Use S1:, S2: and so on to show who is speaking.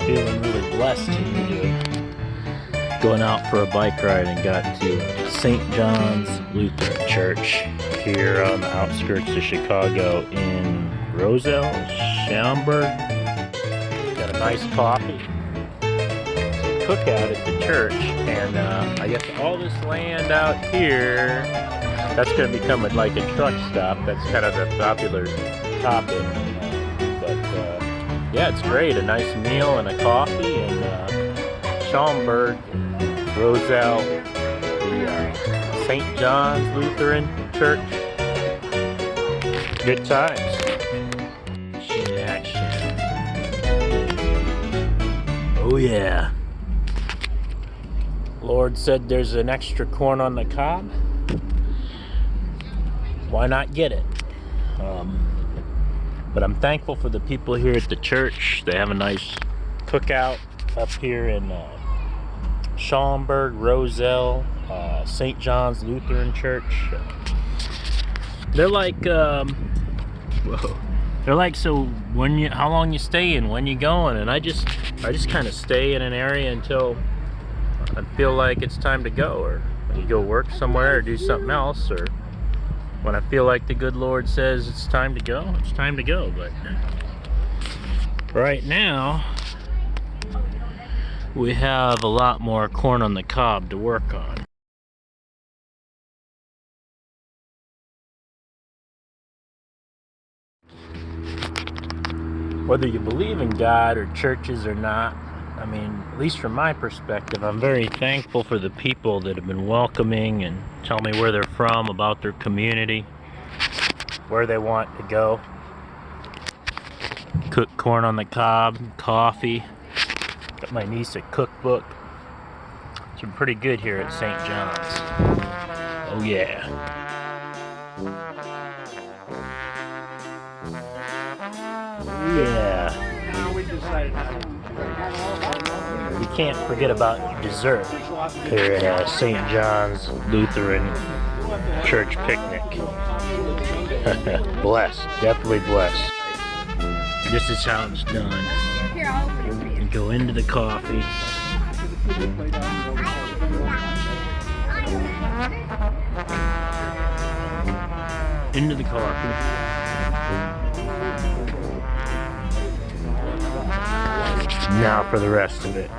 S1: feeling really blessed here, going out for a bike ride, and got to St. John's Lutheran Church here on the outskirts of Chicago in Roselle, Schaumburg. Got a nice coffee, cookout at the church, and I guess all this land out here, that's going to become like a truck stop. That's kind of the popular topic. Yeah, it's great. A nice meal and a coffee in Schaumburg, Roselle, the St. John's Lutheran Church. Good times. Action. Oh yeah. Lord said there's an extra corn on the cob. Why not get it? But I'm thankful for the people here at the church. They have a nice cookout up here in Schaumburg, Roselle, St. John's Lutheran Church. They're like, whoa. They're like, so when you, how long you staying, when you going? And I just kind of stay in an area until I feel like it's time to go, or you go work somewhere or do something else, or when I feel like the good Lord says it's time to go, it's time to go. But right now, we have a lot more corn on the cob to work on. Whether you believe in God or churches or not, I mean, at least from my perspective, I'm very thankful for the people that have been welcoming and tell me where they're from, about their community, where they want to go. Cook corn on the cob, coffee. Got my niece a cookbook. It's been pretty good here at St. John's. Oh yeah. Oh yeah. You can't forget about dessert here at St. John's Lutheran Church picnic. Blessed, definitely blessed. This is how it's done. You go into the coffee. Into the coffee. Now for the rest of it.